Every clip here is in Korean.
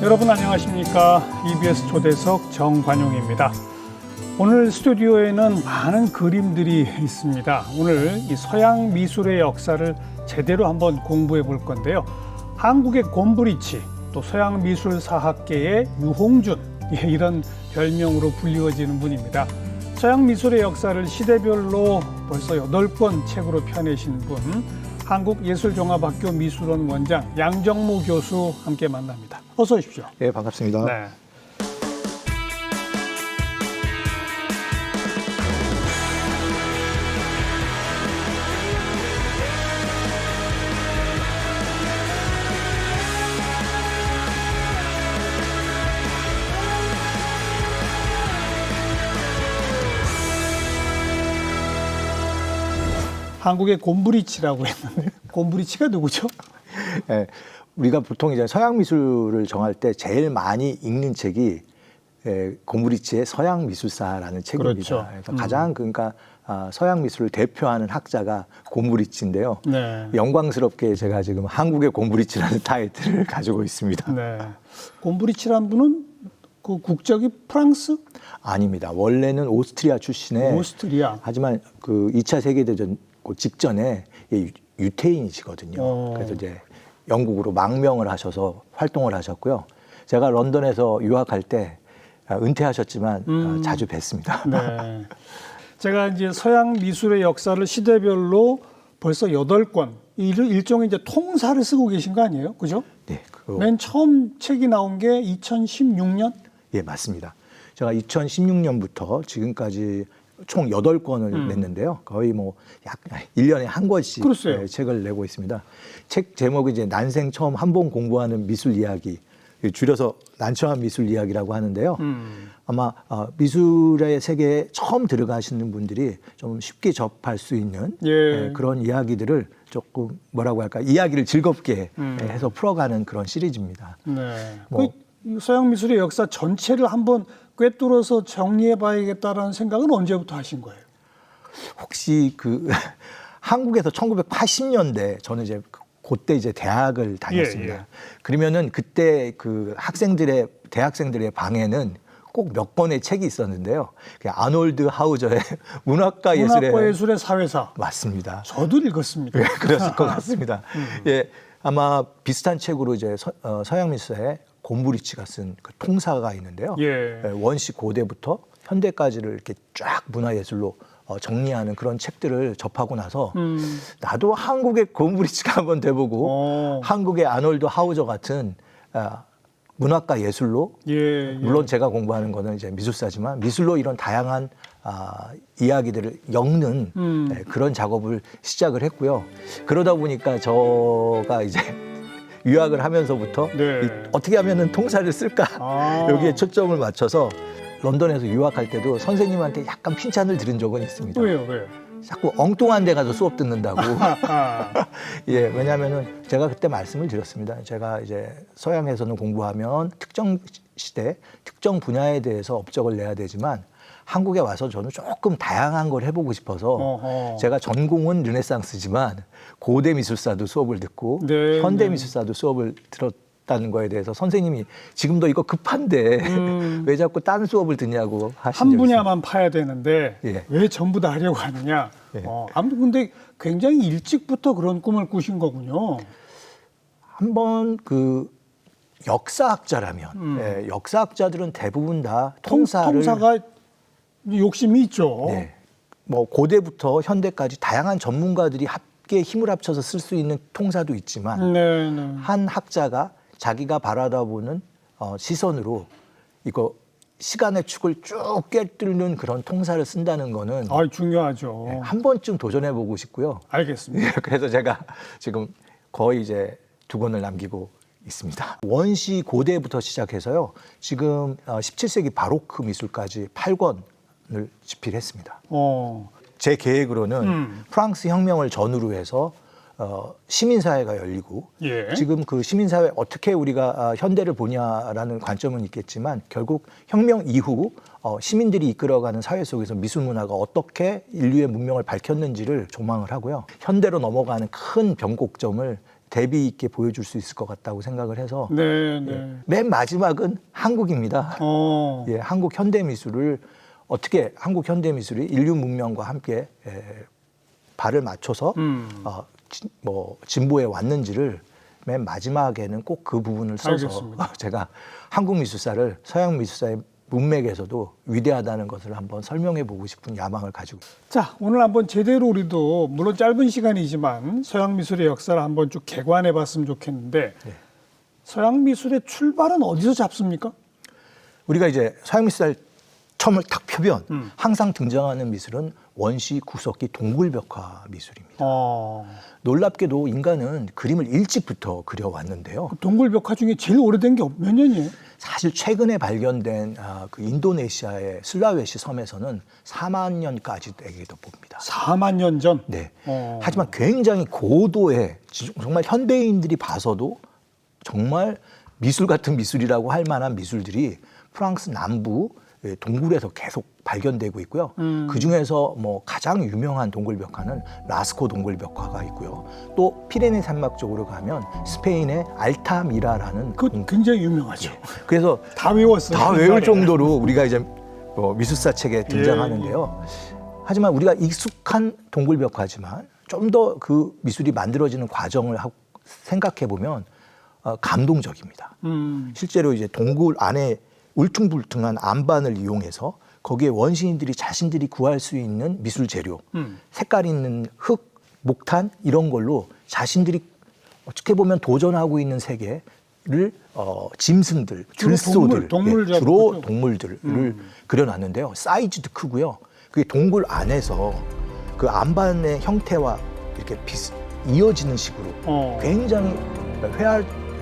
여러분 안녕하십니까? EBS 초대석 정관용입니다. 오늘 스튜디오에는 많은 그림들이 있습니다. 오늘 이 서양 미술의 역사를 제대로 한번 공부해 볼 건데요. 한국의 곰브리치, 또 서양 미술사학계의 유홍준, 이런 별명으로 불리워지는 분입니다. 서양 미술의 역사를 시대별로 벌써 8권 책으로 펴내신 분, 한국예술종합학교 미술원 원장 양정모 교수 함께 만납니다. 어서 오십시오. 네, 반갑습니다. 네. 한국의 곰브리치라고 했는데 곰브리치가 누구죠? 네, 우리가 보통 이제 서양 미술을 정할 때 제일 많이 읽는 책이 곰브리치의 서양 미술사라는 책입니다. 그렇죠. 그래서 가장 그러니까 서양 미술을 대표하는 학자가 곰브리치인데요. 네. 영광스럽게 제가 지금 한국의 곰브리치라는 타이틀을 가지고 있습니다. 네. 곰브리치란 분은 그 국적이 프랑스? 아닙니다. 원래는 오스트리아 출신의 오스트리아. 하지만 그 2차 세계대전 그 직전에 유태인이시거든요. 그래서 이제 영국으로 망명을 하셔서 활동을 하셨고요. 제가 런던에서 유학할 때 은퇴하셨지만 자주 뵀습니다. 네. 제가 이제 서양 미술의 역사를 시대별로 벌써 8권, 일종의 이제 통사를 쓰고 계신 거 아니에요? 그죠? 네. 맨 처음 책이 나온 게 2016년? 예, 맞습니다. 제가 2016년부터 지금까지 총 8권을 냈는데요. 거의 뭐 약 1년에 한 권씩 책을 내고 있습니다. 책 제목이 이제 난생 처음 한 번 공부하는 미술 이야기, 줄여서 난처한 미술 이야기라고 하는데요. 아마 미술의 세계에 처음 들어가시는 분들이 좀 쉽게 접할 수 있는 그런 이야기들을 조금 뭐라고 할까, 이야기를 즐겁게 해서 풀어가는 그런 시리즈입니다. 네. 그 서양 미술의 역사 전체를 한번 꿰뚫어서 정리해봐야겠다라는 생각은 언제부터 하신 거예요? 혹시 그 한국에서 1980년대 저는 이제 그때 이제 대학을 다녔습니다. 그러면은 그때 그 대학생들의 방에는 꼭 몇 권의 책이 있었는데요. 아놀드 하우저의 문학과 예술의 사회사. 맞습니다. 저도 읽었습니다. 네, 그랬을 것 같습니다. 예, 아마 비슷한 책으로 이제 서양 미술사의 곰브리치가 쓴 그 통사가 있는데요. 원시 고대부터 현대까지를 이렇게 쫙 문화예술로 정리하는 그런 책들을 접하고 나서 나도 한국의 곰브리치가 한번 돼보고 한국의 아놀드 하우저 같은 문학과 예술로 물론 제가 공부하는 거는 이제 미술사지만 미술로 이런 다양한 이야기들을 엮는 그런 작업을 시작을 했고요. 그러다 보니까 저가 이제 유학을 하면서부터 어떻게 하면은 통사를 쓸까 여기에 초점을 맞춰서 런던에서 유학할 때도 선생님한테 약간 핀찬을 들은 적은 있습니다. 왜요? 자꾸 엉뚱한 데 가서 수업 듣는다고. 예, 왜냐하면은 제가 그때 말씀을 드렸습니다. 제가 이제 서양에서는 공부하면 특정 시대, 특정 분야에 대해서 업적을 내야 되지만 한국에 와서 저는 조금 다양한 걸 해보고 싶어서 제가 전공은 르네상스지만 고대 미술사도 수업을 듣고 현대 미술사도 수업을 들었다는 거에 대해서 선생님이 지금도 이거 급한데 왜 자꾸 딴 수업을 듣냐고 하신 적이 한 분야만 파야 되는데 왜 전부 다 하려고 하느냐. 아무튼 근데 굉장히 일찍부터 그런 꿈을 꾸신 거군요. 한번 그 역사학자라면 역사학자들은 대부분 다 통사가 욕심이 있죠. 뭐 고대부터 현대까지 다양한 전문가들이 함께 힘을 합쳐서 쓸 수 있는 통사도 있지만 한 학자가 자기가 바라다보는 시선으로 이거 시간의 축을 쭉 꿰뚫는 그런 통사를 쓴다는 거는 중요하죠. 한 번쯤 도전해보고 싶고요. 알겠습니다. 그래서 제가 지금 거의 이제 2권을 남기고 있습니다. 원시 고대부터 시작해서요. 지금 17세기 바로크 미술까지 8권을 집필했습니다. 제 계획으로는 프랑스 혁명을 전후로 해서 시민사회가 열리고 지금 그 시민사회 어떻게 우리가 현대를 보냐라는 관점은 있겠지만 결국 혁명 이후 시민들이 이끌어가는 사회 속에서 미술문화가 어떻게 인류의 문명을 밝혔는지를 조망을 하고요. 현대로 넘어가는 큰 변곡점을 대비 있게 보여줄 수 있을 것 같다고 생각을 해서 네, 예, 맨 마지막은 한국입니다. 예, 한국 현대 미술을 어떻게 한국 현대 미술이 인류 문명과 함께 발을 맞춰서 진보해 왔는지를 맨 마지막에는 꼭 그 부분을 써서 알겠습니다. 제가 한국 미술사를 서양 미술사의 문맥에서도 위대하다는 것을 한번 설명해 보고 싶은 야망을 가지고 있습니다. 자, 오늘 한번 제대로 우리도 물론 짧은 시간이지만 서양 미술의 역사를 한번 쭉 개관해 봤으면 좋겠는데 네. 서양 미술의 출발은 어디서 잡습니까? 우리가 이제 서양 미술사를 처음을 딱 펴면 항상 등장하는 미술은 원시 구석기 동굴벽화 미술입니다. 놀랍게도 인간은 그림을 일찍부터 그려왔는데요. 그 동굴벽화 중에 제일 오래된 게 몇 년이에요? 사실 최근에 발견된 그 인도네시아의 슬라웨시 섬에서는 4만 년까지 되기도 봅니다. 4만 년 전? 네. 하지만 굉장히 고도의 정말 현대인들이 봐서도 정말 미술 같은 미술이라고 할 만한 미술들이 프랑스 남부 동굴에서 계속 발견되고 있고요. 그 중에서 뭐 가장 유명한 동굴벽화는 라스코 동굴벽화가 있고요. 또 피레네 산막 쪽으로 가면 스페인의 알타미라라는 그 굉장히 유명하죠. 그래서 다 외웠어요. 다 외울 정도로 우리가 이제 미술사 책에 등장하는데요. 하지만 우리가 익숙한 동굴벽화지만 좀 더 그 미술이 만들어지는 과정을 생각해 보면 감동적입니다. 실제로 이제 동굴 안에 울퉁불퉁한 안반을 이용해서 거기에 원시인들이 자신들이 구할 수 있는 미술 재료, 색깔 있는 흙, 목탄 이런 걸로 자신들이 어떻게 보면 도전하고 있는 세계를 짐승들, 들소들, 주로 동물들을 그려놨는데요. 사이즈도 크고요. 그게 동굴 안에서 그 안반의 형태와 이렇게 이어지는 식으로 굉장히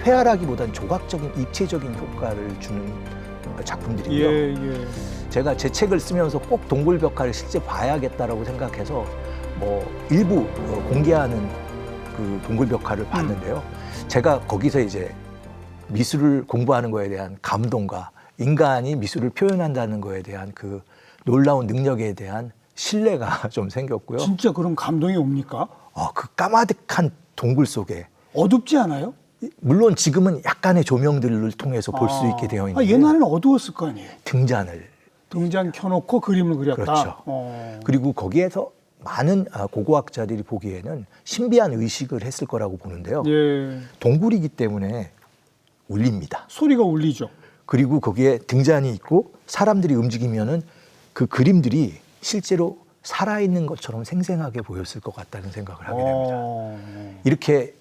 회화라기보다는 조각적인 입체적인 효과를 주는 작품들이고요. 제가 제 책을 쓰면서 꼭 동굴벽화를 실제 봐야겠다라고 생각해서 일부 공개하는 그 동굴벽화를 봤는데요. 제가 거기서 이제 미술을 공부하는 거에 대한 감동과 인간이 미술을 표현한다는 거에 대한 그 놀라운 능력에 대한 신뢰가 좀 생겼고요. 진짜 그런 감동이 옵니까? 그 까마득한 동굴 속에 어둡지 않아요? 물론 지금은 약간의 조명들을 통해서 볼 수 있게 되어 있는데 옛날에는 어두웠을 거 아니에요? 등잔 켜놓고 그림을 그렸다. 그렇죠. 그리고 거기에서 많은 고고학자들이 보기에는 신비한 의식을 했을 거라고 보는데요. 예. 동굴이기 때문에 울립니다. 소리가 울리죠. 그리고 거기에 등잔이 있고 사람들이 움직이면은 그 그림들이 실제로 살아있는 것처럼 생생하게 보였을 것 같다는 생각을 하게 됩니다. 이렇게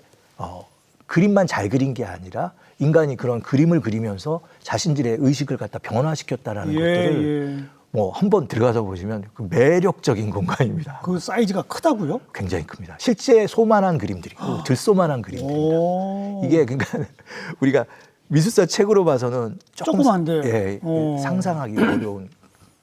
그림만 잘 그린 게 아니라 인간이 그런 그림을 그리면서 자신들의 의식을 갖다 변화시켰다라는 것들을 한번 들어가서 보시면 그 매력적인 공간입니다. 그 사이즈가 크다고요? 굉장히 큽니다. 실제 소만한 그림들이고 들소만한 그림들입니다. 이게 그러니까 우리가 미술사 책으로 봐서는 조그만데 상상하기 어려운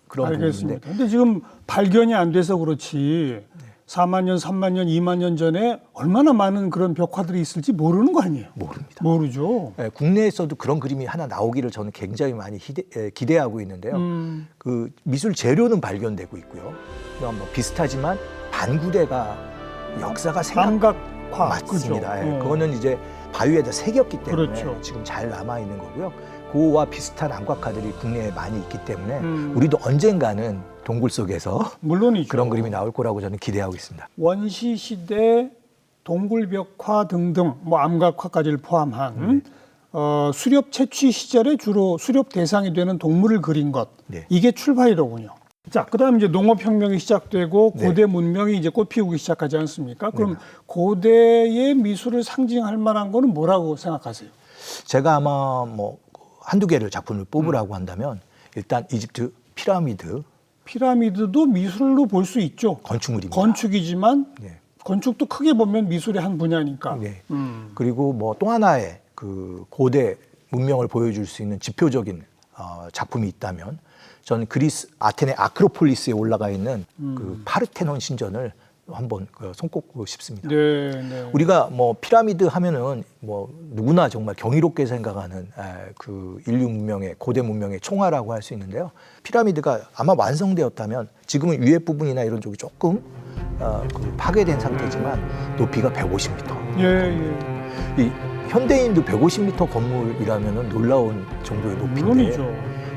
그런 알겠습니다. 부분인데. 근데 지금 발견이 안 돼서 그렇지 4만 년, 3만 년, 2만 년 전에 얼마나 많은 그런 벽화들이 있을지 모르는 거 아니에요? 모릅니다. 모르죠. 국내에서도 그런 그림이 하나 나오기를 저는 굉장히 많이 기대하고 있는데요. 그 미술 재료는 발견되고 있고요. 뭐 비슷하지만 반구대가 역사가 삼각화 맞습니다. 그거는 이제 바위에다 새겼기 때문에 그렇죠. 지금 잘 남아 있는 거고요. 그와 비슷한 암각화들이 국내에 많이 있기 때문에 우리도 언젠가는 동굴 속에서 물론이죠. 그런 그림이 나올 거라고 저는 기대하고 있습니다. 원시 시대 동굴벽화 등등 암각화까지를 포함한 수렵 채취 시절에 주로 수렵 대상이 되는 동물을 그린 것 이게 출발이로군요. 자, 그다음 이제 농업혁명이 시작되고 고대 문명이 이제 꽃피우기 시작하지 않습니까? 그럼 고대의 미술을 상징할 만한 거는 뭐라고 생각하세요? 제가 아마 한두 개를 작품을 뽑으라고 한다면 일단 이집트 피라미드도 미술로 볼 수 있죠. 건축물입니다. 건축이지만 건축도 크게 보면 미술의 한 분야니까. 그리고 또 하나의 그 고대 문명을 보여줄 수 있는 지표적인 작품이 있다면 저는 그리스 아테네 아크로폴리스에 올라가 있는 그 파르테논 신전을 한번 손꼽고 싶습니다. 우리가 피라미드 하면은 누구나 정말 경이롭게 생각하는 그 인류 문명의 고대 문명의 총화라고 할 수 있는데요. 피라미드가 아마 완성되었다면 지금은 위에 부분이나 이런 쪽이 조금 파괴된 상태지만 높이가 150m. 이 현대인도 150m 건물이라면 놀라운 정도의 높이인데 물론이죠.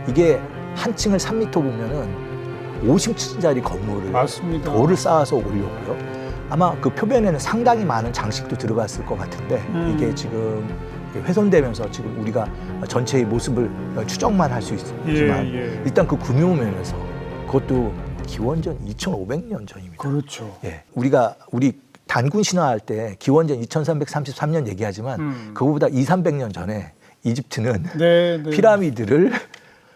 이게 한 층을 3m 보면은 50층짜리 건물을 맞습니다. 돌을 쌓아서 올렸고요. 아마 그 표면에는 상당히 많은 장식도 들어갔을 것 같은데 이게 지금 훼손되면서 지금 우리가 전체의 모습을 추정만 할 수 있지만 일단 그 구묘면에서 그것도 기원전 2,500년 전입니다. 그렇죠. 예, 우리 단군 신화할 때 기원전 2333년 얘기하지만 그거보다 200~300년 전에 이집트는 네. 피라미드를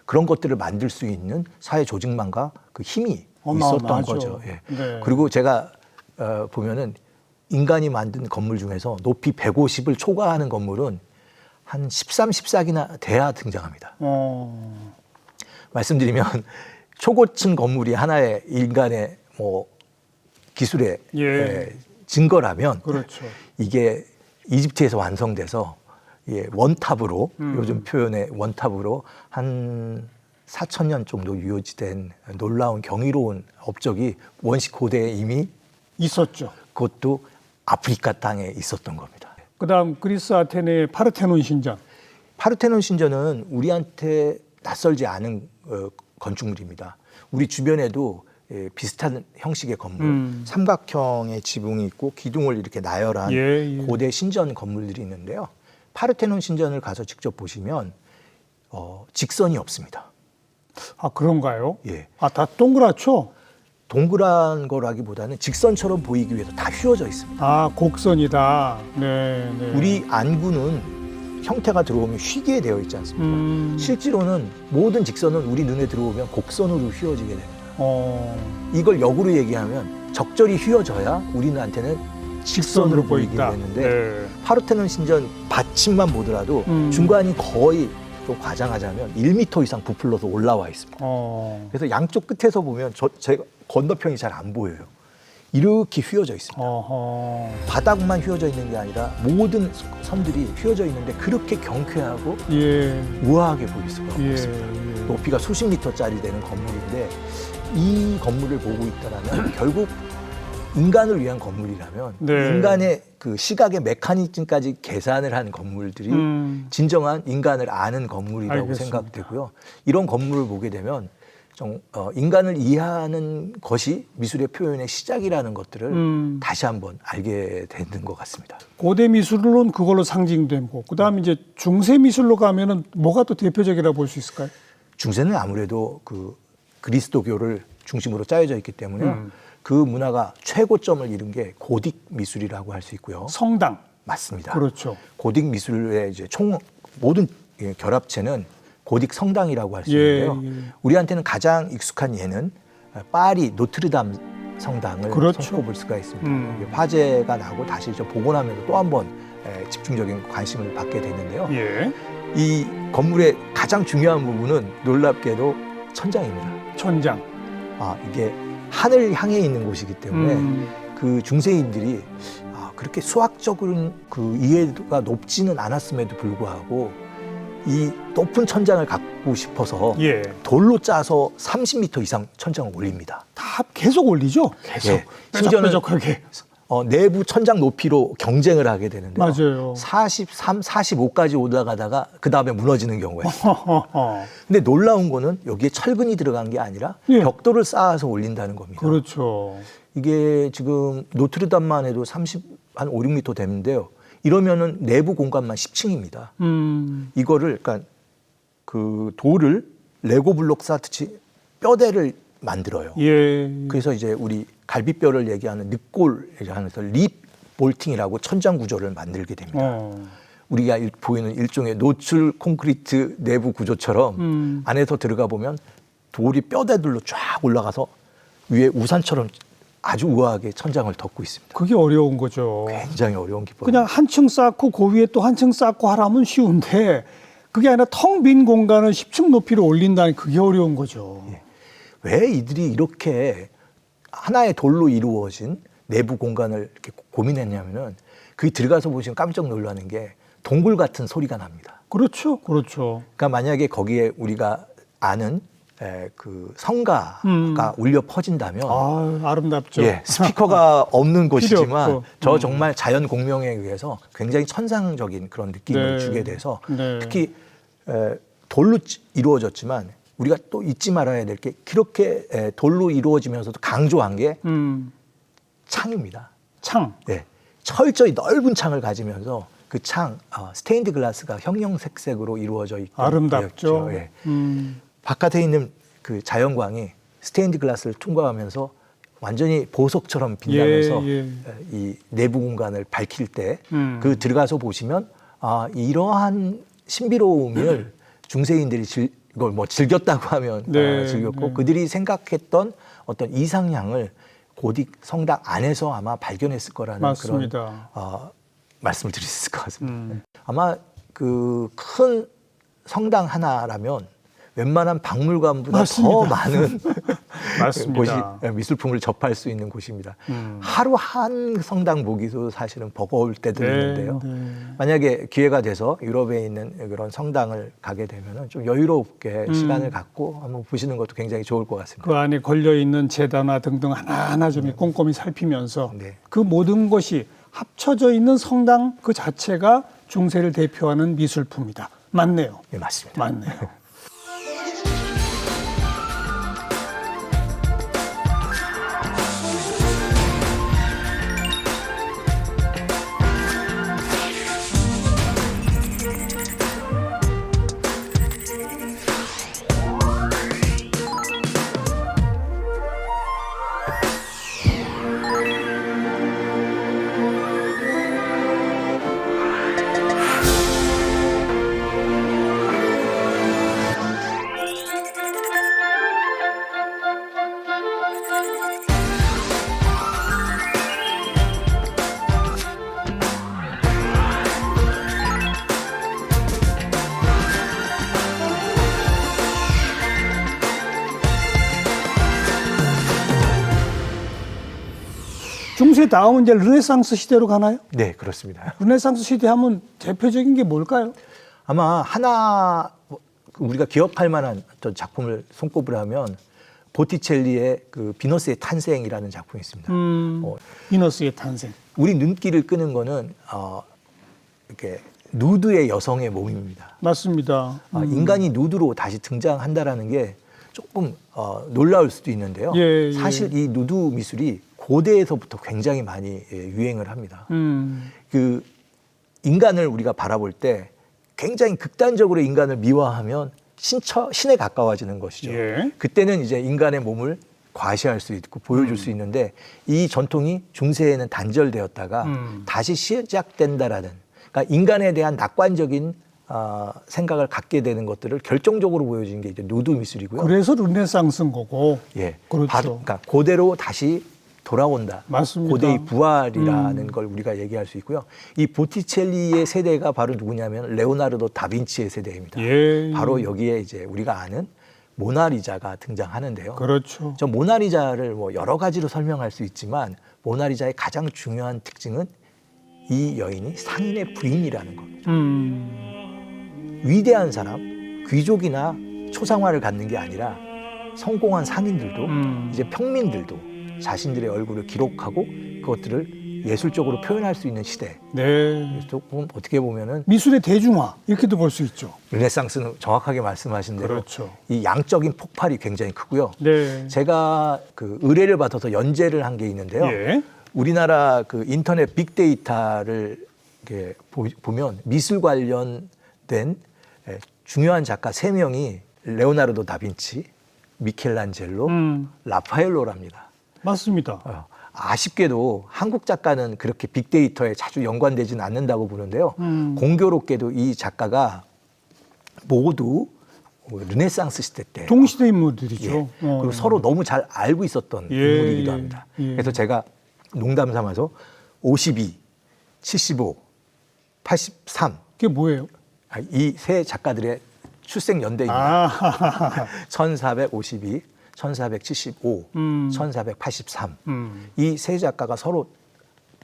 그런 것들을 만들 수 있는 사회 조직망과 그 힘이 있었던 거죠. 예. 네. 그리고 제가 보면은 인간이 만든 건물 중에서 높이 150을 초과하는 건물은 한 13, 14기나 돼야 등장합니다. 말씀드리면 초고층 건물이 하나의 인간의 뭐 기술의 증거라면 그렇죠. 이게 이집트에서 완성돼서 원탑으로 요즘 표현의 원탑으로 한 4,000년 정도 유지된 놀라운 경이로운 업적이 원시 고대에 이미 있었죠. 그것도 아프리카 땅에 있었던 겁니다. 그다음 그리스 아테네의 파르테논 신전. 파르테논 신전은 우리한테 낯설지 않은 건축물입니다. 우리 주변에도 비슷한 형식의 건물, 삼각형의 지붕이 있고 기둥을 이렇게 나열한 고대 신전 건물들이 있는데요. 파르테논 신전을 가서 직접 보시면 직선이 없습니다. 아, 그런가요? 예. 아, 다 동그랗죠? 동그란 거라기보다는 직선처럼 보이기 위해서 다 휘어져 있습니다. 아, 곡선이다. 네. 우리 안구는 형태가 들어오면 휘게 되어 있지 않습니까? 실제로는 모든 직선은 우리 눈에 들어오면 곡선으로 휘어지게 됩니다. 이걸 역으로 얘기하면 적절히 휘어져야 우리한테는 직선으로 보이게 되는데 파르테논 신전 받침만 보더라도 중간이 거의 좀 과장하자면 1m 이상 부풀러서 올라와 있습니다. 그래서 양쪽 끝에서 보면 제 건너편이 잘 안 보여요. 이렇게 휘어져 있습니다. 바닥만 휘어져 있는 게 아니라 모든 선들이 휘어져 있는데 그렇게 경쾌하고 우아하게 보일 수가 없습니다. 높이가 수십 미터짜리 되는 건물인데 이 건물을 보고 있다라면 결국 인간을 위한 건물이라면 인간의 그 시각의 메커니즘까지 계산을 한 건물들이 진정한 인간을 아는 건물이라고 생각되고요. 이런 건물을 보게 되면 인간을 이해하는 것이 미술의 표현의 시작이라는 것들을 다시 한번 알게 되는 것 같습니다. 고대 미술은 그걸로 상징되고, 그다음 이제 중세 미술로 가면은 뭐가 또 대표적이라고 볼 수 있을까요? 중세는 아무래도 그 그리스도교를 중심으로 짜여져 있기 때문에 그 문화가 최고점을 이룬 게 고딕 미술이라고 할 수 있고요. 성당. 맞습니다. 그렇죠. 고딕 미술의 이제 모든 결합체는 고딕 성당이라고 할 수 있는데요. 우리한테는 가장 익숙한 예는 파리 노트르담 성당을 손꼽을 수가 있습니다. 화재가 나고 다시 복원하면서 또 한 번 집중적인 관심을 받게 됐는데요. 이 건물의 가장 중요한 부분은 놀랍게도 천장입니다. 천장. 이게 하늘 향해 있는 곳이기 때문에 그 중세인들이 그렇게 수학적으로 그 이해도가 높지는 않았음에도 불구하고 이 높은 천장을 갖고 싶어서 돌로 짜서 30m 이상 천장을 올립니다. 다 계속 올리죠? 계속. 뾰족뾰족하게. 내부 천장 높이로 경쟁을 하게 되는데요. 맞아요. 43, 45까지 올라가다가 그 다음에 무너지는 경우가 있습니다. 근데 놀라운 거는 여기에 철근이 들어간 게 아니라 벽돌을 쌓아서 올린다는 겁니다. 그렇죠. 이게 지금 노트르담만 해도 한 5, 6m 되는데요. 이러면은 내부 공간만 10층입니다. 이거를 그러니까 그 돌을 레고 블록 쌓듯이 뼈대를 만들어요. 그래서 이제 우리 갈비뼈를 얘기하는 늑골 얘기하면서 립 볼팅이라고 천장 구조를 만들게 됩니다. 우리가 보이는 일종의 노출 콘크리트 내부 구조처럼 안에서 들어가 보면 돌이 뼈대들로 쫙 올라가서 위에 우산처럼 아주 우아하게 천장을 덮고 있습니다. 그게 어려운 거죠. 굉장히 어려운 기법. 그냥 한 층 쌓고 그 위에 또 한 층 쌓고 하라면 쉬운데 그게 아니라 텅 빈 공간을 10층 높이로 올린다니 그게 어려운 거죠. 왜 이들이 이렇게 하나의 돌로 이루어진 내부 공간을 이렇게 고민했냐면은 그게 들어가서 보시면 깜짝 놀라는 게 동굴 같은 소리가 납니다. 그렇죠. 그러니까 만약에 거기에 우리가 아는 그 성가가 울려 퍼진다면 아름답죠. 예, 스피커가 없는 곳이지만 없고. 저 정말 자연 공명에 의해서 굉장히 천상적인 그런 느낌을 네. 주게 돼서 네. 특히 돌로 이루어졌지만 우리가 또 잊지 말아야 될 게 그렇게 돌로 이루어지면서도 강조한 게 창입니다. 창. 네, 철저히 넓은 창을 가지면서 그 창 스테인드 글라스가 형형색색으로 이루어져 있고 아름답죠. 예. 바깥에 있는 그 자연광이 스테인드 글라스를 통과하면서 완전히 보석처럼 빛나면서 이 내부 공간을 밝힐 때 그 들어가서 보시면 이러한 신비로움을 중세인들이 이걸 뭐 즐겼다고 하면 즐겼고 그들이 생각했던 어떤 이상향을 고딕 성당 안에서 아마 발견했을 거라는 맞습니다. 그런 말씀을 드릴 수 있을 것 같습니다. 아마 그 큰 성당 하나라면 웬만한 박물관보다 맞습니다. 더 많은 맞습니다. 곳이 미술품을 접할 수 있는 곳입니다. 하루 한 성당 보기도 사실은 버거울 때도 있는데요. 만약에 기회가 돼서 유럽에 있는 그런 성당을 가게 되면 좀 여유롭게 시간을 갖고 한번 보시는 것도 굉장히 좋을 것 같습니다. 그 안에 걸려 있는 제단화 등등 하나하나 좀 꼼꼼히 살피면서 그 모든 것이 합쳐져 있는 성당 그 자체가 중세를 대표하는 미술품이다. 맞네요. 네, 맞습니다. 맞네요. 중세 다음은 이제 르네상스 시대로 가나요? 네, 그렇습니다. 르네상스 시대 하면 대표적인 게 뭘까요? 아마 하나 우리가 기억할 만한 어떤 작품을 손꼽으라면 보티첼리의 그 비너스의 탄생이라는 작품이 있습니다. 비너스의 탄생. 우리 눈길을 끄는 거는 이렇게 누드의 여성의 몸입니다. 맞습니다. 인간이 누드로 다시 등장한다라는 게 조금 놀라울 수도 있는데요. 사실 이 누드 미술이 고대에서부터 굉장히 많이 유행을 합니다. 그 인간을 우리가 바라볼 때 굉장히 극단적으로 인간을 미화하면 신에 가까워지는 것이죠. 그때는 이제 인간의 몸을 과시할 수 있고 보여줄 수 있는데 이 전통이 중세에는 단절되었다가 다시 시작된다라는, 그러니까 인간에 대한 낙관적인 생각을 갖게 되는 것들을 결정적으로 보여주는 게 이제 누드 미술이고요. 그래서 르네상스인 거고. 예, 그렇죠. 그러니까 고대로 다시 돌아온다. 맞습니다. 고대의 부활이라는 걸 우리가 얘기할 수 있고요. 이 보티첼리의 세대가 바로 누구냐면 레오나르도 다빈치의 세대입니다. 바로 여기에 이제 우리가 아는 모나리자가 등장하는데요. 그렇죠. 저 모나리자를 뭐 여러 가지로 설명할 수 있지만 모나리자의 가장 중요한 특징은 이 여인이 상인의 부인이라는 겁니다. 위대한 사람, 귀족이나 초상화를 갖는 게 아니라 성공한 상인들도 이제 평민들도 자신들의 얼굴을 기록하고 그것들을 예술적으로 표현할 수 있는 시대. 조금 어떻게 보면은 미술의 대중화 이렇게도 볼 수 있죠. 르네상스는 정확하게 말씀하신 대로 그렇죠. 이 양적인 폭발이 굉장히 크고요. 네. 제가 그 의뢰를 받아서 연재를 한 게 있는데요. 우리나라 그 인터넷 빅데이터를 이렇게 보면 미술 관련된 중요한 작가 3명이 레오나르도 다빈치, 미켈란젤로, 라파엘로랍니다. 맞습니다. 아쉽게도 한국 작가는 그렇게 빅데이터에 자주 연관되지는 않는다고 보는데요. 공교롭게도 이 작가가 모두 르네상스 시대 때 동시대 인물들이죠. 그리고 서로 너무 잘 알고 있었던 인물이기도 합니다. 그래서 제가 농담 삼아서 52, 75, 83 그게 뭐예요? 이 세 작가들의 출생 연대입니다. 1452, 1475, 1483. 이 세 작가가 서로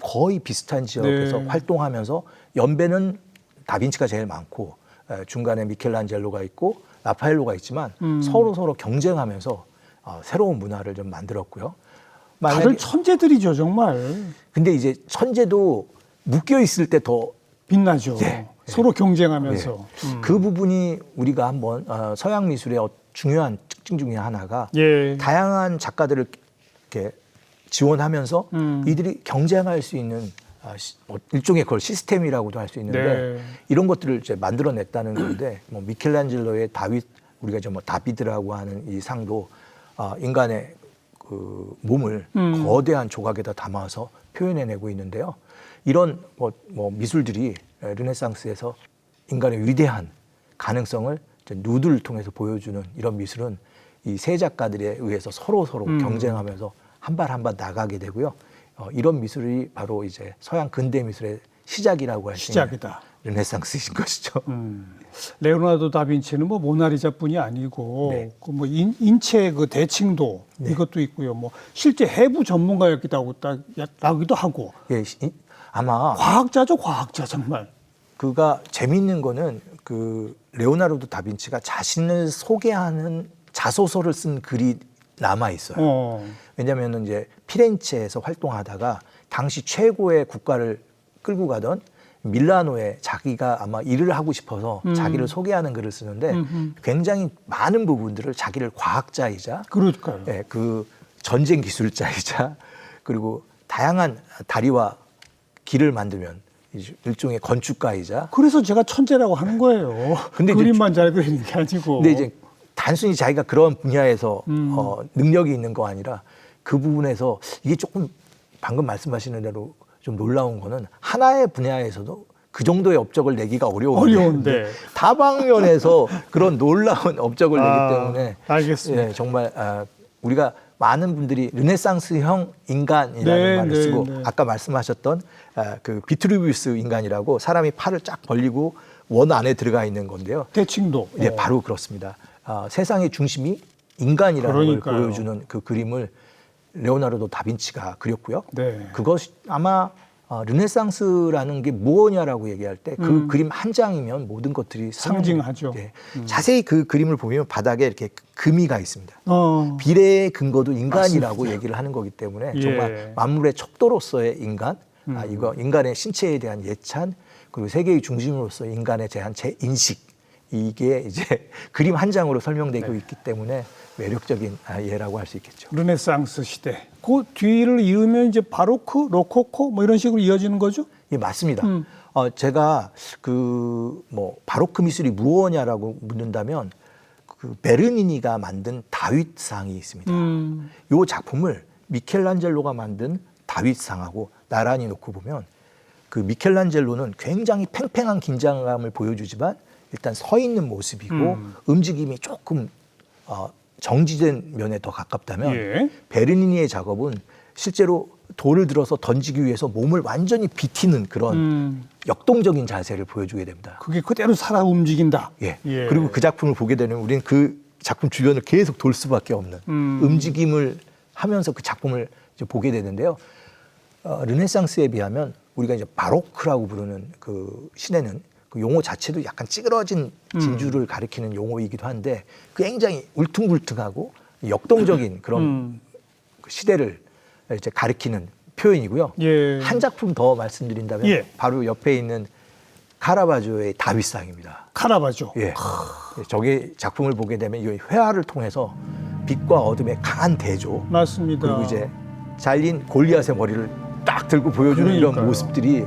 거의 비슷한 지역에서 활동하면서 연배는 다빈치가 제일 많고 중간에 미켈란젤로가 있고 라파엘로가 있지만 서로 경쟁하면서 새로운 문화를 좀 만들었고요. 다들 천재들이죠, 정말. 근데 이제 천재도 묶여 있을 때 더 빛나죠. 서로 경쟁하면서. 그 부분이 우리가 한번 서양 미술의 중요한 특징 중에 하나가 다양한 작가들을 이렇게 지원하면서 이들이 경쟁할 수 있는 일종의 그걸 시스템이라고도 할 수 있는데 이런 것들을 이제 만들어냈다는 건데 뭐 미켈란젤로의 우리가 이제 뭐 다비드라고 하는 이 상도 인간의 그 몸을 거대한 조각에다 담아서 표현해내고 있는데요. 이런 뭐 미술들이 르네상스에서 인간의 위대한 가능성을 누드를 통해서 보여주는 이런 미술은 이 세 작가들에 의해서 서로 경쟁하면서 한 발 한 발 나가게 되고요. 이런 미술이 바로 이제 서양 근대 미술의 시작이라고 할 수 있는 르네상스인 것이죠. 레오나르도 다빈치는 뭐 모나리자뿐이 아니고 그 뭐 인체 그 대칭도 이것도 있고요. 뭐 실제 해부 전문가였기도 하고. 아마 과학자죠, 과학자 정말. 그가 재미있는 거는 그 레오나르도 다빈치가 자신을 소개하는 자소서를 쓴 글이 남아 있어요. 왜냐하면 이제 피렌체에서 활동하다가 당시 최고의 국가를 끌고 가던 밀라노에 자기가 아마 일을 하고 싶어서 자기를 소개하는 글을 쓰는데 굉장히 많은 부분들을 자기를 과학자이자 그러니까요. 그 전쟁 기술자이자 그리고 다양한 다리와 길을 만들면 일종의 건축가이자 그래서 제가 천재라고 하는 거예요. 근데 그림만 잘 그리는 게 아니고. 근데 이제 단순히 자기가 그런 분야에서 능력이 있는 거 아니라 그 부분에서 이게 조금 방금 말씀하시는 대로 좀 놀라운 거는 하나의 분야에서도 그 정도의 업적을 내기가 어려운데 다방면에서 그런 놀라운 업적을 내기 때문에 알겠습니다. 정말 우리가 많은 분들이 르네상스형 인간이라는 말을 쓰고 아까 말씀하셨던 그 비트루비우스 인간이라고 사람이 팔을 쫙 벌리고 원 안에 들어가 있는 건데요. 대칭도. 바로 그렇습니다. 세상의 중심이 인간이라는 걸 보여주는 그 그림을 레오나르도 다빈치가 그렸고요. 그것이 아마 르네상스라는 게 무엇이냐라고 얘기할 때 그 그림 한 장이면 모든 것들이 상징하죠. 자세히 그 그림을 보면 바닥에 이렇게 금이가 있습니다. 비례의 근거도 인간이라고 맞습니다. 얘기를 하는 거기 때문에 정말 만물의 척도로서의 인간, 이거 인간의 신체에 대한 예찬, 그리고 세계의 중심으로서 인간에 대한 제 인식, 이게 이제 그림 한 장으로 설명되고 있기 때문에 매력적인 예라고 할 수 있겠죠. 르네상스 시대. 그 뒤를 이으면 이제 바로크, 로코코 뭐 이런 식으로 이어지는 거죠? 예, 맞습니다. 제가 그 뭐 바로크 미술이 무엇이냐라고 묻는다면 그 베르니니가 만든 다윗상이 있습니다. 이 작품을 미켈란젤로가 만든 다윗상하고 나란히 놓고 보면 그 미켈란젤로는 굉장히 팽팽한 긴장감을 보여주지만 일단 서 있는 모습이고 움직임이 조금 정지된 면에 더 가깝다면 베르니니의 작업은 실제로 돌을 들어서 던지기 위해서 몸을 완전히 비티는 그런 역동적인 자세를 보여주게 됩니다. 그게 그대로 살아 움직인다. 그리고 그 작품을 보게 되면 우리는 그 작품 주변을 계속 돌 수밖에 없는 움직임을 하면서 그 작품을 이제 보게 되는데요. 르네상스에 비하면 우리가 이제 바로크라고 부르는 그 시대는 그 용어 자체도 약간 찌그러진 진주를 가리키는 용어이기도 한데 굉장히 울퉁불퉁하고 역동적인 그런 그 시대를 이제 가리키는 표현이고요. 한 작품 더 말씀드린다면 바로 옆에 있는 카라바조의 다윗상입니다. 카라바조. 저게 작품을 보게 되면 이 회화를 통해서 빛과 어둠의 강한 대조. 맞습니다. 그리고 이제 잘린 골리앗의 머리를 딱 들고 보여주는 이런 모습들이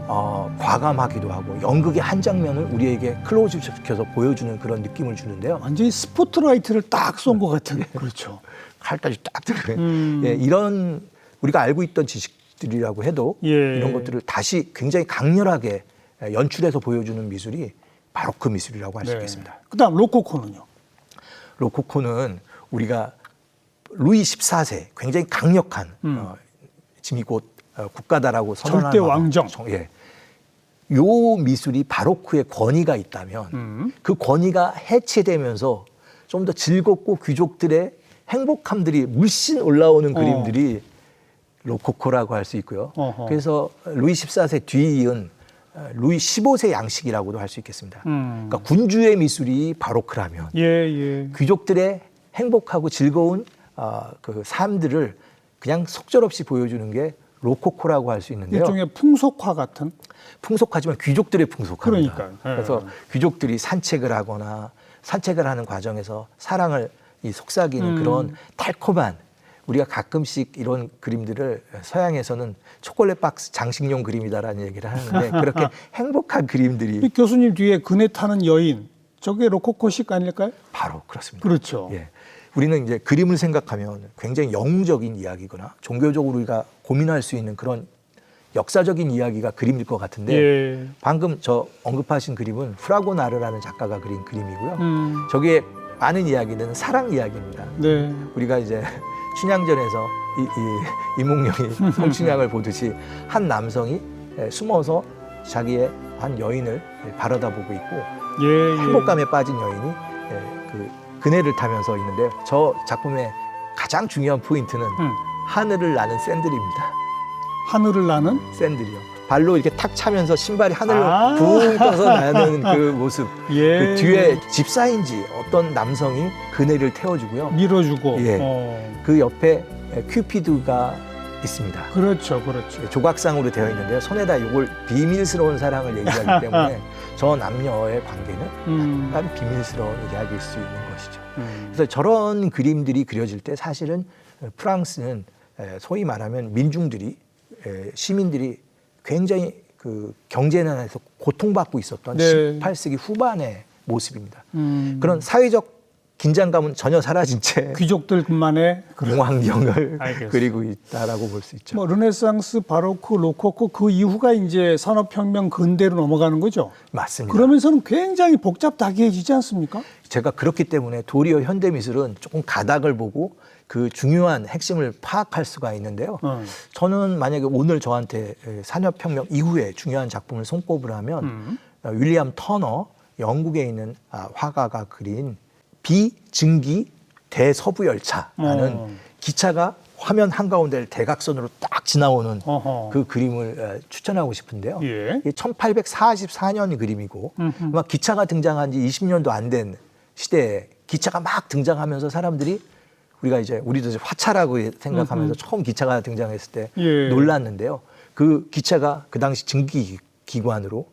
과감하기도 하고 연극의 한 장면을 우리에게 클로즈업 시켜서 보여주는 그런 느낌을 주는데요. 완전히 스포트라이트를 딱 쏜 것 같은. 그렇죠. 칼까지 딱 들고 이런 우리가 알고 있던 지식들이라고 해도 이런 것들을 다시 굉장히 강렬하게 연출해서 보여주는 미술이 바로크 미술이라고 할 수 있겠습니다. 그다음 로코코는요? 로코코는 우리가 루이 14세 굉장히 강력한 짐이 곧 국가다라고 선언한 절대 왕정. 요 미술이 바로크의 권위가 있다면 그 권위가 해체되면서 좀 더 즐겁고 귀족들의 행복함들이 물씬 올라오는 그림들이 로코코라고 할 수 있고요. 그래서 루이 14세 뒤이은 루이 15세 양식이라고도 할 수 있겠습니다. 그러니까 군주의 미술이 바로크라면 귀족들의 행복하고 즐거운 그 삶들을 그냥 속절없이 보여주는 게 로코코라고 할 수 있는데요. 일종의 풍속화 같은? 풍속하지만 귀족들의 풍속화입니다. 그러니까요. 그래서 귀족들이 산책을 하거나 산책을 하는 과정에서 사랑을 속삭이는 그런 달콤한, 우리가 가끔씩 이런 그림들을 서양에서는 초콜릿 박스 장식용 그림이다라는 얘기를 하는데 그렇게 행복한 그림들이. 교수님 뒤에 그네 타는 여인, 저게 로코코식 아닐까요? 바로 그렇습니다. 그렇죠. 예. 우리는 이제 그림을 생각하면 굉장히 영웅적인 이야기거나 종교적으로 우리가 고민할 수 있는 그런 역사적인 이야기가 그림일 것 같은데 방금 저 언급하신 그림은 프라고나르라는 작가가 그린 그림이고요. 저기에 많은 이야기는 사랑 이야기입니다. 네. 우리가 이제 춘향전에서 이몽룡이 성춘향을 보듯이 한 남성이 숨어서 자기의 한 여인을 바라다보고 있고 행복감에 빠진 여인이 그 그네를 타면서 있는데, 저 작품의 가장 중요한 포인트는 하늘을 나는 샌들입니다. 하늘을 나는? 샌들이요. 발로 이렇게 탁 차면서 신발이 하늘을 붕 떠서 나는 그 모습. 그 뒤에 집사인지 어떤 남성이 그네를 태워주고요. 밀어주고. 그 옆에 큐피드가 있습니다. 그렇죠, 그렇죠. 조각상으로 되어 있는데요. 손에다 이걸 비밀스러운 사랑을 얘기하기 때문에 저 남녀의 관계는 약간 비밀스러운 이야기일 수 있는 것이죠. 그래서 저런 그림들이 그려질 때 사실은 프랑스는 소위 말하면 민중들이, 시민들이 굉장히 그 경제난에서 고통받고 있었던 18세기 후반의 모습입니다. 그런 사회적 긴장감은 전혀 사라진 채 귀족들만의 공황경을 그리고 있다라고 볼 수 있죠. 뭐 르네상스, 바로크, 로코코 그 이후가 이제 산업혁명 근대로 넘어가는 거죠. 맞습니다. 그러면서는 굉장히 복잡다개해지지 않습니까? 제가 그렇기 때문에 도리어 현대미술은 조금 가닥을 보고 그 중요한 핵심을 파악할 수가 있는데요. 저는 만약에 오늘 저한테 산업혁명 이후에 중요한 작품을 손꼽으라 하면 윌리엄 터너, 영국에 있는 화가가 그린 비증기 대서부열차라는 기차가 화면 한가운데를 대각선으로 딱 지나오는 그 그림을 추천하고 싶은데요. 이게 1844년 그림이고 막 기차가 등장한 지 20년도 안 된 시대에 기차가 막 등장하면서 사람들이 우리도 이제 화차라고 생각하면서 처음 기차가 등장했을 때 놀랐는데요. 그 기차가 그 당시 증기 기관으로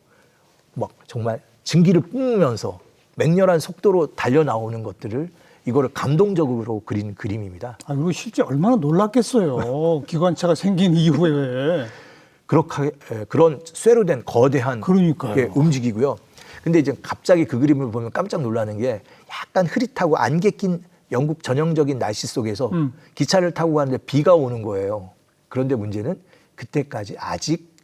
막 정말 증기를 뿜으면서 맹렬한 속도로 달려 나오는 것들을 이거를 감동적으로 그린 그림입니다. 그리고 실제 얼마나 놀랐겠어요. 기관차가 생긴 이후에. 그렇게 그런 쇠로 된 거대한 게 움직이고요. 근데 이제 갑자기 그 그림을 보면 깜짝 놀라는 게 약간 흐릿하고 안개 낀 영국 전형적인 날씨 속에서 기차를 타고 가는데 비가 오는 거예요. 그런데 문제는 그때까지 아직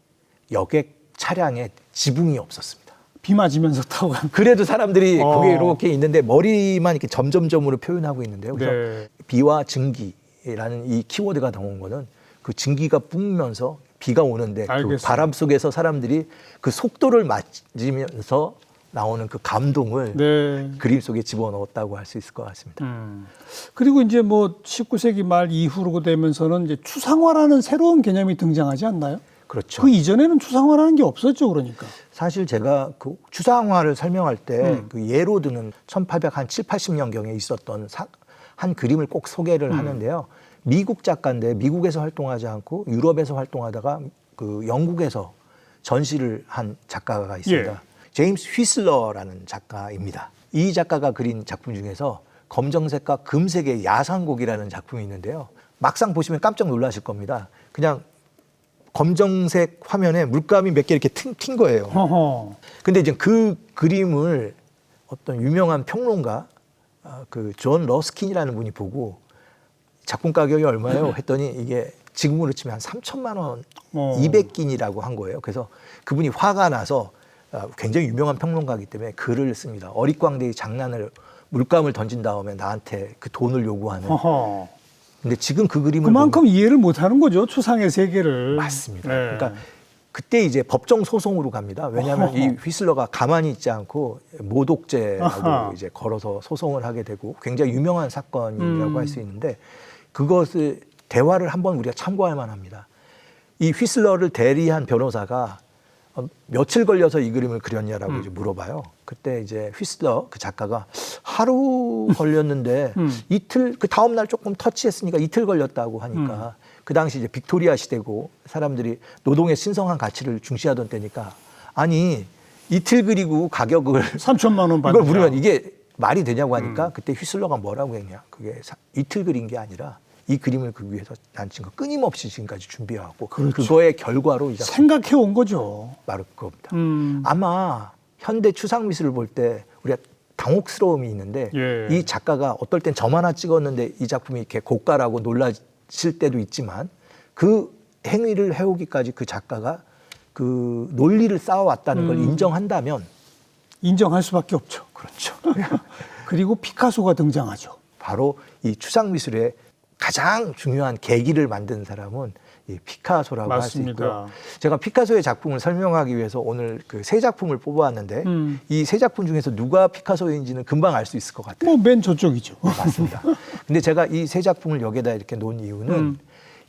여객 차량에 지붕이 없었습니다. 비 맞으면서 타고 간. 그래도 사람들이 거기에 이렇게 있는데 머리만 이렇게 점점점으로 표현하고 있는데요. 그래서 비와 증기라는 이 키워드가 나온 거는 그 증기가 뿜으면서 비가 오는데 그 바람 속에서 사람들이 그 속도를 맞으면서 나오는 그 감동을 그림 속에 집어넣었다고 할 수 있을 것 같습니다. 그리고 이제 뭐 19세기 말 이후로 되면서는 이제 추상화라는 새로운 개념이 등장하지 않나요? 그렇죠. 그 이전에는 추상화라는 게 없었죠, 그러니까. 사실 제가 그 추상화를 설명할 때 그 예로 드는 1870, 80년경에 있었던 한 그림을 꼭 소개를 하는데요. 미국 작가인데 미국에서 활동하지 않고 유럽에서 활동하다가 그 영국에서 전시를 한 작가가 있습니다. 제임스 휘슬러라는 작가입니다. 이 작가가 그린 작품 중에서 검정색과 금색의 야상곡이라는 작품이 있는데요. 막상 보시면 깜짝 놀라실 겁니다. 그냥 검정색 화면에 물감이 몇 개 이렇게 튄 거예요. 근데 이제 그 그림을 어떤 유명한 평론가 그 존 러스킨이라는 분이 보고 작품 가격이 얼마예요? 했더니 이게 지금으로 치면 한 3천만 원, 200긴이라고 한 거예요. 그래서 그분이 화가 나서 굉장히 유명한 평론가이기 때문에 글을 씁니다. 어릿광대의 장난을 물감을 던진 다음에 나한테 그 돈을 요구하는. 근데 지금 그 그림을 그만큼 이해를 못하는 거죠, 추상의 세계를. 맞습니다. 그러니까 그때 이제 법정 소송으로 갑니다. 왜냐하면 이 휘슬러가 가만히 있지 않고 모독죄라고 이제 걸어서 소송을 하게 되고 굉장히 유명한 사건이라고 할 수 있는데 그것을 대화를 한번 우리가 참고할 만합니다. 이 휘슬러를 대리한 변호사가 며칠 걸려서 이 그림을 그렸냐라고 이제 물어봐요. 그때 이제 휘슬러 그 작가가 하루 걸렸는데 이틀 그 다음 날 조금 터치했으니까 이틀 걸렸다고 하니까 그 당시 이제 빅토리아 시대고 사람들이 노동의 신성한 가치를 중시하던 때니까 아니 이틀 그리고 가격을 3천만 원 받는 이걸 물으면 이게 말이 되냐고 하니까 그때 휘슬러가 뭐라고 했냐. 그게 이틀 그린 게 아니라 이 그림을 그 위해서 난 지금 끊임없이 지금까지 준비해왔고 그렇죠. 그거의 결과로 이 작품 생각해 온 거죠. 바로 그겁니다. 아마 현대 추상 미술을 볼 때 우리가 당혹스러움이 있는데 예. 이 작가가 어떨 땐 점 하나 찍었는데 이 작품이 이렇게 고가라고 놀라실 때도 있지만 그 행위를 해오기까지 그 작가가 그 논리를 쌓아왔다는 걸 인정한다면 인정할 수밖에 없죠. 그렇죠. 그리고 피카소가 등장하죠. 바로 이 추상 미술의 가장 중요한 계기를 만든 사람은 이 피카소라고 할 수 맞습니다. 있고요. 제가 피카소의 작품을 설명하기 위해서 오늘 그 세 작품을 뽑아왔는데 이 세 작품 중에서 누가 피카소인지는 금방 알 수 있을 것 같아요. 뭐 맨 저쪽이죠. 맞습니다. 근데 제가 이 세 작품을 여기에다 이렇게 놓은 이유는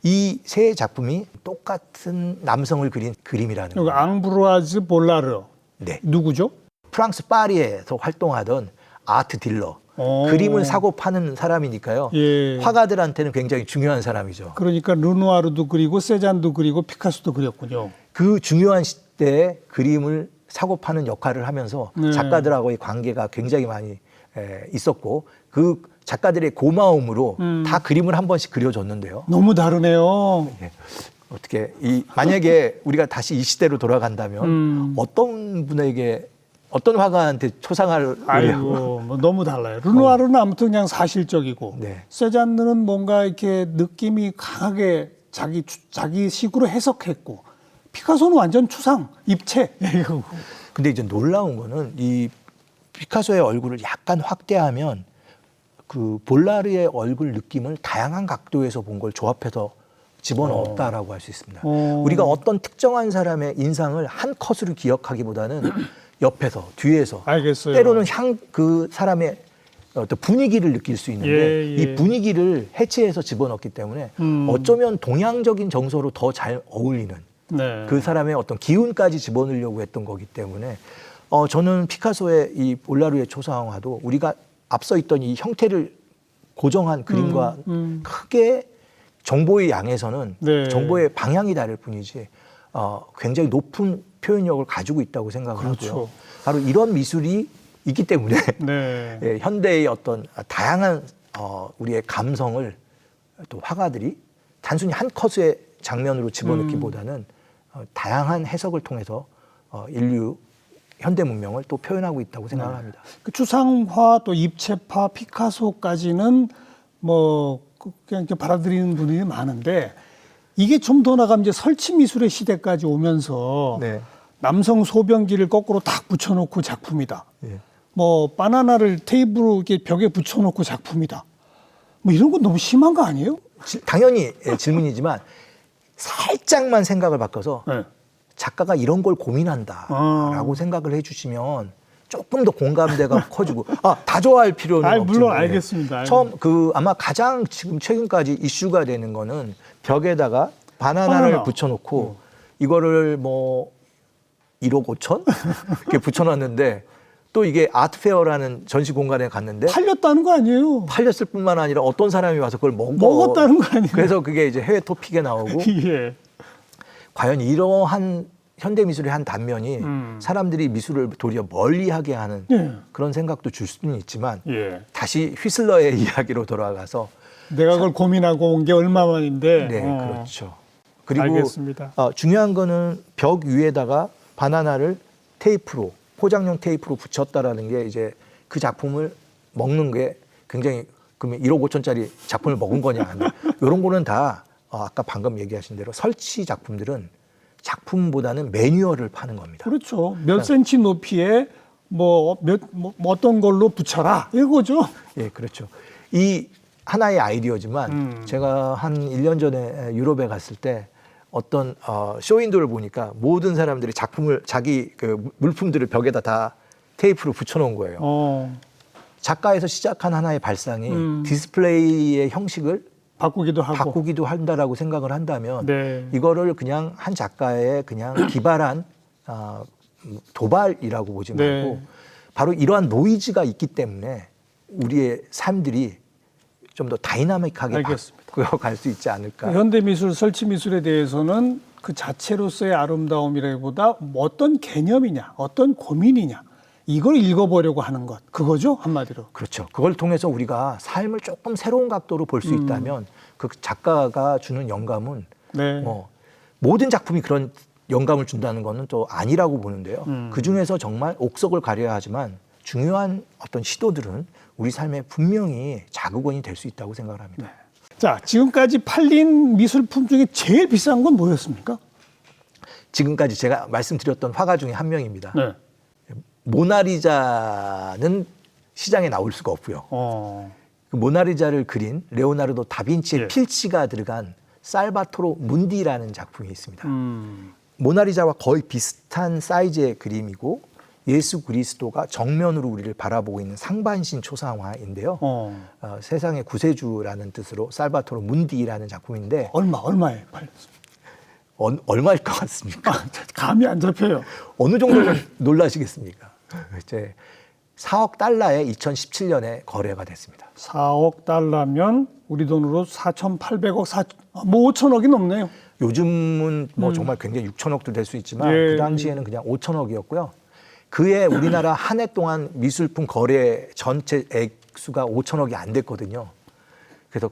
이 세 작품이 똑같은 남성을 그린 그림이라는 여기 거예요. 앙브로아즈 볼라르. 네. 누구죠? 프랑스 파리에서 활동하던 아트 딜러. 그림을 사고 파는 사람이니까요. 예. 화가들한테는 굉장히 중요한 사람이죠. 그러니까 르누아르도 그리고 세잔도 그리고 피카소도 그렸군요. 그 중요한 시대에 그림을 사고 파는 역할을 하면서 네. 작가들하고의 관계가 굉장히 많이 있었고 그 작가들의 고마움으로 다 그림을 한 번씩 그려줬는데요. 너무 다르네요. 예. 어떻게 만약에 우리가 다시 이 시대로 돌아간다면 어떤 분에게 어떤 화가한테 초상화를 아이고 뭐 너무 달라요. 르누아르는 아무튼 그냥 사실적이고 네. 세잔느는 뭔가 이렇게 느낌이 강하게 자기 식으로 해석했고 피카소는 완전 추상 입체. 근데 이제 놀라운 거는 이 피카소의 얼굴을 약간 확대하면 그 볼라르의 얼굴 느낌을 다양한 각도에서 본 걸 조합해서 집어넣었다라고 할 수 있습니다. 우리가 어떤 특정한 사람의 인상을 한 컷으로 기억하기보다는 옆에서 뒤에서 알겠어요. 때로는 그 사람의 어떤 분위기를 느낄 수 있는데 예. 이 분위기를 해체해서 집어넣기 때문에 어쩌면 동양적인 정서로 더 잘 어울리는 네. 그 사람의 어떤 기운까지 집어넣으려고 했던 거기 때문에 저는 피카소의 이 볼라르의 초상화도 우리가 앞서 있던 이 형태를 고정한 그림과 크게 정보의 양에서는 네. 정보의 방향이 다를 뿐이지 굉장히 높은 표현력을 가지고 있다고 생각을 그렇죠. 하고요. 바로 이런 미술이 있기 때문에 네. 예, 현대의 어떤 다양한 우리의 감성을 또 화가들이 단순히 한 컷의 장면으로 집어넣기보다는 다양한 해석을 통해서 인류 현대 문명을 또 표현하고 있다고 생각을 합니다. 그 추상화 또 입체파 피카소까지는 뭐 그냥 이렇게 받아들이는 분들이 많은데 이게 좀 더 나가면 이제 설치 미술의 시대까지 오면서 네. 남성 소변기를 거꾸로 딱 붙여놓고 작품이다. 예. 뭐 바나나를 테이블로 이렇게 벽에 붙여놓고 작품이다. 뭐 이런 건 너무 심한 거 아니에요? 당연히 질문이지만 살짝만 생각을 바꿔서 네. 작가가 이런 걸 고민한다라고 생각을 해주시면 조금 더 공감대가 커지고 다 좋아할 필요는 없지만 물론 알겠습니다. 처음 아마 가장 지금 최근까지 이슈가 되는 거는 벽에다가 바나나를 바나나. 붙여놓고 이거를 뭐 1억 5천 이렇게 붙여놨는데 또 이게 아트페어라는 전시 공간에 갔는데 팔렸다는 거 아니에요? 팔렸을 뿐만 아니라 어떤 사람이 와서 그걸 먹었다는 거 아니에요? 그래서 그게 이제 해외 토픽에 나오고 예. 과연 이러한 현대 미술의 한 단면이 사람들이 미술을 도리어 멀리하게 하는 예. 그런 생각도 줄 수는 있지만 예. 다시 휘슬러의 이야기로 돌아가서 내가 그걸 고민하고 온 게 얼마만인데. 네 그렇죠. 그리고 알겠습니다. 중요한 거는 벽 위에다가 바나나를 테이프로 포장용 테이프로 붙였다라는 게 이제 그 작품을 먹는 게 굉장히 그러면 1억 5천짜리 작품을 먹은 거냐 이런 거는 다 아까 방금 얘기하신 대로 설치 작품들은 작품보다는 매뉴얼을 파는 겁니다. 그렇죠. 몇 센치 높이에 뭐 어떤 걸로 붙여라 이거죠. 예, 그렇죠. 이 하나의 아이디어지만 제가 한 1년 전에 유럽에 갔을 때 어떤 쇼윈도를 보니까 모든 사람들이 작품을 자기 그 물품들을 벽에다 다 테이프로 붙여놓은 거예요. 작가에서 시작한 하나의 발상이 디스플레이의 형식을 바꾸기도 하고 바꾸기도 한다라고 생각을 한다면 네. 이거를 그냥 한 작가의 그냥 기발한 도발이라고 보지 말고 네. 바로 이러한 노이즈가 있기 때문에 우리의 삶들이 좀 더 다이나믹하게 바꿔갈 수 있지 않을까. 현대미술, 설치미술에 대해서는 그 자체로서의 아름다움이라기보다 어떤 개념이냐, 어떤 고민이냐, 이걸 읽어보려고 하는 것, 그거죠, 한마디로. 그렇죠. 그걸 통해서 우리가 삶을 조금 새로운 각도로 볼 수 있다면 그 작가가 주는 영감은 네. 뭐 모든 작품이 그런 영감을 준다는 거는 또 아니라고 보는데요. 그중에서 정말 옥석을 가려야 하지만 중요한 어떤 시도들은 우리 삶에 분명히 자극원이 될 수 있다고 생각을 합니다. 네. 자, 지금까지 팔린 미술품 중에 제일 비싼 건 뭐였습니까? 지금까지 제가 말씀드렸던 화가 중에 한 명입니다. 네. 모나리자는 시장에 나올 수가 없고요. 그 모나리자를 그린 레오나르도 다빈치의 예. 필치가 들어간 살바토로 문디라는 작품이 있습니다. 모나리자와 거의 비슷한 사이즈의 그림이고 예수 그리스도가 정면으로 우리를 바라보고 있는 상반신 초상화인데요. 세상의 구세주라는 뜻으로 살바토로 문디라는 작품인데 얼마에 팔렸습니까? 얼마일 것 같습니까? 감이 안 잡혀요. 어느 정도면 놀라시겠습니까? 이제 4억 달러에 2017년에 거래가 됐습니다. 4억 달러면 우리 돈으로 4,800억, 뭐 5천억이 넘네요. 요즘은 뭐 정말 굉장히 6천억도 될 수 있지만 예. 그 당시에는 그냥 5천억이었고요. 그해 우리나라 한 해 동안 미술품 거래 전체 액수가 5천억이 안 됐거든요. 그래서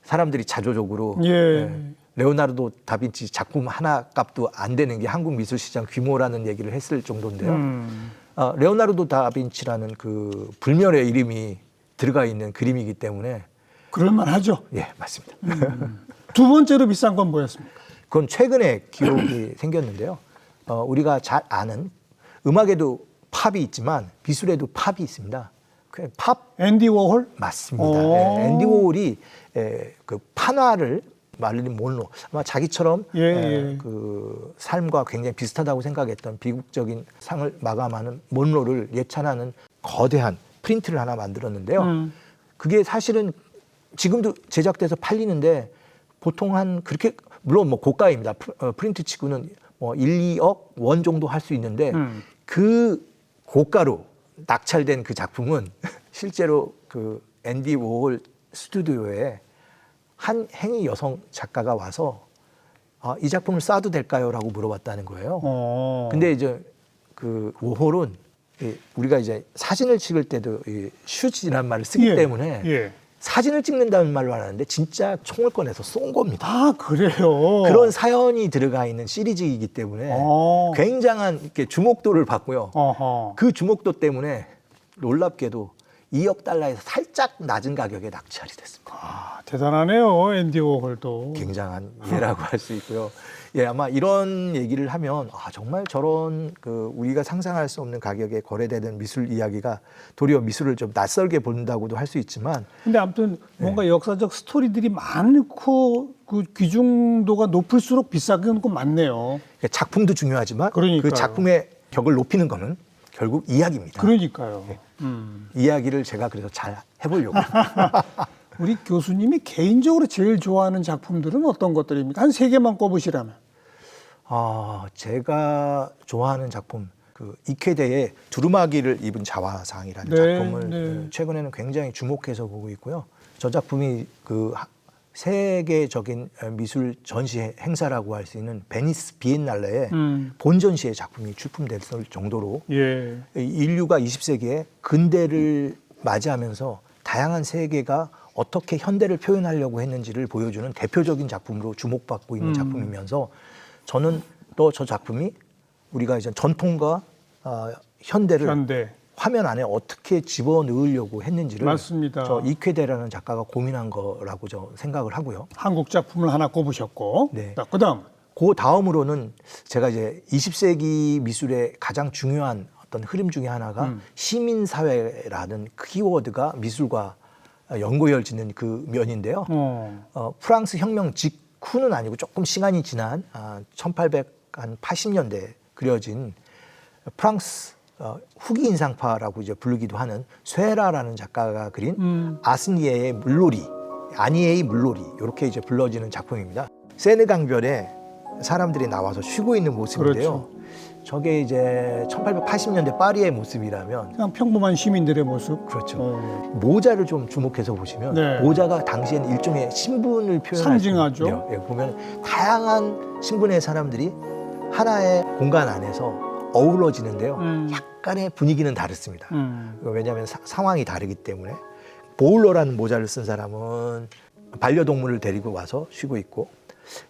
사람들이 자조적으로 예. 레오나르도 다빈치 작품 하나 값도 안 되는 게 한국 미술 시장 규모라는 얘기를 했을 정도인데요. 레오나르도 다빈치라는 그 불멸의 이름이 들어가 있는 그림이기 때문에 그럴만하죠. 예, 맞습니다. 두 번째로 비싼 건 뭐였습니까? 그건 최근에 기록이 생겼는데요. 우리가 잘 아는 음악에도 팝이 있지만 미술에도 팝이 있습니다. 그 팝 앤디 워홀? 맞습니다. 예, 앤디 워홀이 그 판화를 마릴린 몬로 아마 자기처럼 그 삶과 굉장히 비슷하다고 생각했던 비극적인 상을 마감하는 몬로를 예찬하는 거대한 프린트를 하나 만들었는데요. 그게 사실은 지금도 제작돼서 팔리는데 보통 한 그렇게 물론 뭐 고가입니다. 프린트 치고는 뭐 1, 2억 원 정도 할 수 있는데 그 고가로 낙찰된 그 작품은 실제로 그 앤디 워홀 스튜디오에 한 행위 여성 작가가 와서 이 작품을 싸도 될까요?라고 물어봤다는 거예요. 근데 이제 그 워홀은 우리가 이제 사진을 찍을 때도 이 슈즈라는 말을 쓰기 때문에 사진을 찍는다는 말로 하는데 진짜 총을 꺼내서 쏜 겁니다. 아, 그래요? 그런 사연이 들어가 있는 시리즈이기 때문에 굉장한 이렇게 주목도를 받고요. 그 주목도 때문에 놀랍게도 2억 달러에서 살짝 낮은 가격에 낙찰이 됐습니다. 아, 대단하네요, 앤디 워홀도. 굉장한 예라고 할 수 있고요. 예, 아마 이런 얘기를 하면 정말 저런 그 우리가 상상할 수 없는 가격에 거래되는 미술 이야기가 도리어 미술을 좀 낯설게 본다고도 할 수 있지만 근데 아무튼 뭔가 역사적 스토리들이 많고 그 귀중도가 높을수록 비싸긴 건 맞네요. 작품도 중요하지만 그러니까요. 그 작품의 격을 높이는 거는 결국 이야기입니다. 그러니까요. 이야기를 제가 그래서 잘 해보려고. 우리 교수님이 개인적으로 제일 좋아하는 작품들은 어떤 것들입니까? 한 세 개만 꼽으시라면. 제가 좋아하는 작품 그 이케데의 두루마기를 입은 자화상이라는 작품을 최근에는 굉장히 주목해서 보고 있고요. 저 작품이 그 세계적인 미술 전시 행사라고 할 수 있는 베니스 비엔날레에 본 전시의 작품이 출품됐을 정도로 인류가 20세기에 근대를 맞이하면서 다양한 세계가 어떻게 현대를 표현하려고 했는지를 보여주는 대표적인 작품으로 주목받고 있는 작품이면서 저는 또 저 작품이 우리가 이제 전통과 현대를 화면 안에 어떻게 집어넣으려고 했는지를 맞습니다. 저 이케데라는 작가가 고민한 거라고 저 생각을 하고요. 한국 작품을 하나 꼽으셨고, 네. 그다음. 그 다음으로는 제가 이제 20세기 미술의 가장 중요한 어떤 흐름 중에 하나가 시민사회라는 키워드가 미술과 연고열 짓는 그 면인데요. 프랑스 혁명 직후는 아니고 조금 시간이 지난 1880년대에 그려진 프랑스 후기 인상파라고 이제 부르기도 하는 쇠라라는 작가가 그린 아스니에의 물놀이, 아니에의 물놀이 이렇게 이제 불러지는 작품입니다. 세느 강변에 사람들이 나와서 쉬고 있는 모습인데요. 그렇죠. 저게 이제 1880년대 파리의 모습이라면 그냥 평범한 시민들의 모습. 그렇죠. 모자를 좀 주목해서 보시면 네. 모자가 당시에는 일종의 신분을 표현하죠. 상징하죠. 예, 보면 다양한 신분의 사람들이 하나의 공간 안에서 어우러지는데요. 약간의 분위기는 다릅니다. 왜냐하면 상황이 다르기 때문에. 보울러라는 모자를 쓴 사람은 반려동물을 데리고 와서 쉬고 있고,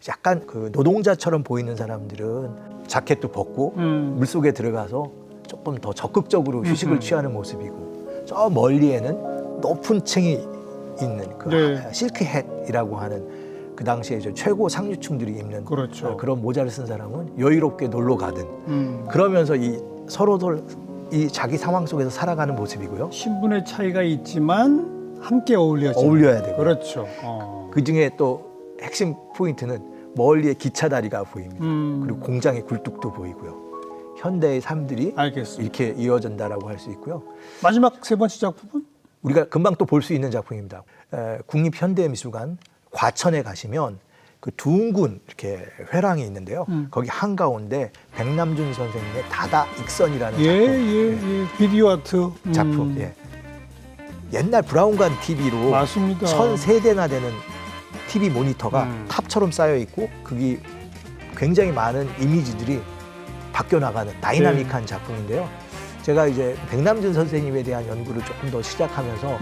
약간 그 노동자처럼 보이는 사람들은 자켓도 벗고 물속에 들어가서 조금 더 적극적으로 휴식을 취하는 모습이고, 저 멀리에는 높은 층이 있는 그 네. 실크햇이라고 하는 그 당시에 이제 최고 상류층들이 입는 그렇죠. 그런 모자를 쓴 사람은 여유롭게 놀러 가든 그러면서 이 서로들 이 자기 상황 속에서 살아가는 모습이고요. 신분의 차이가 있지만 함께 어울려야 되고. 그렇죠. 그 중에 또 핵심 포인트는 멀리에 기차 다리가 보입니다. 그리고 공장의 굴뚝도 보이고요. 현대의 삶들이 알겠습니다. 이렇게 이어진다라고 할 수 있고요. 마지막 세 번째 작품은? 우리가 금방 또 볼 수 있는 작품입니다. 국립현대미술관 과천에 가시면 그 둥근 이렇게 회랑이 있는데요. 거기 한가운데 백남준 선생님의 다다 익선이라는 예. 비디오 아트 작품. 예. 옛날 브라운관 TV로 맞습니다. 1000세대나 되는 TV 모니터가 탑처럼 쌓여 있고 거기 굉장히 많은 이미지들이 바뀌어 나가는 다이나믹한 작품인데요. 제가 이제 백남준 선생님에 대한 연구를 조금 더 시작하면서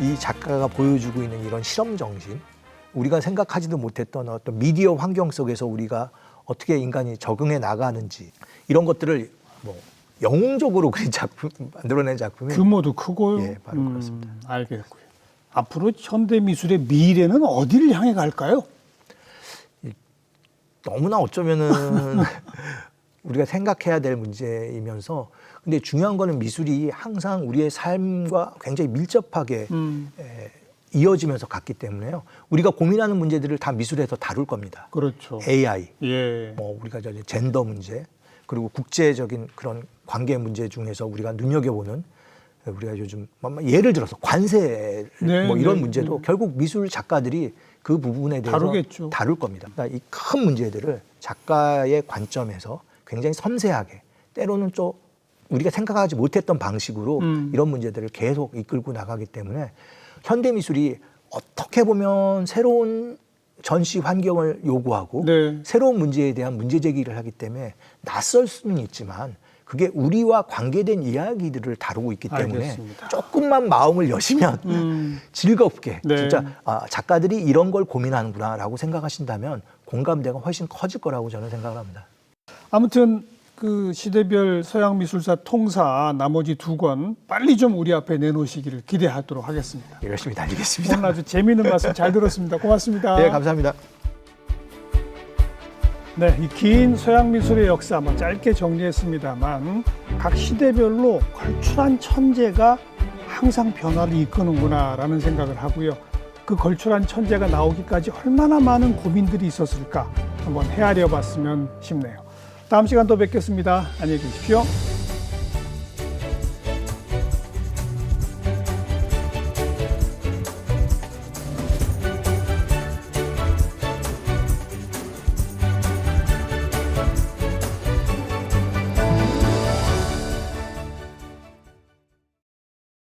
이 작가가 보여주고 있는 이런 실험 정신, 우리가 생각하지도 못했던 어떤 미디어 환경 속에서 우리가 어떻게 인간이 적응해 나가는지 이런 것들을 뭐 영웅적으로 그린 작품, 만들어낸 작품이 규모도 크고요. 예, 바로 그렇습니다. 알겠고요. 앞으로 현대 미술의 미래는 어디를 향해 갈까요? 너무나 어쩌면은 우리가 생각해야 될 문제이면서, 근데 중요한 거는 미술이 항상 우리의 삶과 굉장히 밀접하게 이어지면서 갔기 때문에요. 우리가 고민하는 문제들을 다 미술에서 다룰 겁니다. 그렇죠. AI, 예. 뭐 우리가 저 젠더 문제, 그리고 국제적인 그런 관계 문제 중에서 우리가 눈여겨보는, 우리가 요즘 예를 들어서 관세 뭐 이런 문제도 결국 미술 작가들이 그 부분에 대해서 다루겠죠. 다룰 겁니다. 그러니까 이 큰 문제들을 작가의 관점에서 굉장히 섬세하게, 때로는 좀 우리가 생각하지 못했던 방식으로 이런 문제들을 계속 이끌고 나가기 때문에 현대미술이 어떻게 보면 새로운 전시 환경을 요구하고 새로운 문제에 대한 문제 제기를 하기 때문에 낯설 수는 있지만 그게 우리와 관계된 이야기들을 다루고 있기 때문에 알겠습니다. 조금만 마음을 여시면 즐겁게 진짜 작가들이 이런 걸 고민하는구나라고 생각하신다면 공감대가 훨씬 커질 거라고 저는 생각을 합니다. 아무튼 그 시대별 서양미술사 통사 나머지 2권 빨리 좀 우리 앞에 내놓으시기를 기대하도록 하겠습니다. 열심히 달리겠습니다. 오늘 아주 재미있는 말씀 잘 들었습니다. 고맙습니다. 네, 감사합니다. 네, 이 긴 서양미술의 역사 짧게 정리했습니다만 각 시대별로 걸출한 천재가 항상 변화를 이끄는구나라는 생각을 하고요. 그 걸출한 천재가 나오기까지 얼마나 많은 고민들이 있었을까 한번 헤아려 봤으면 싶네요. 다음 시간 또 뵙겠습니다. 안녕히 계십시오.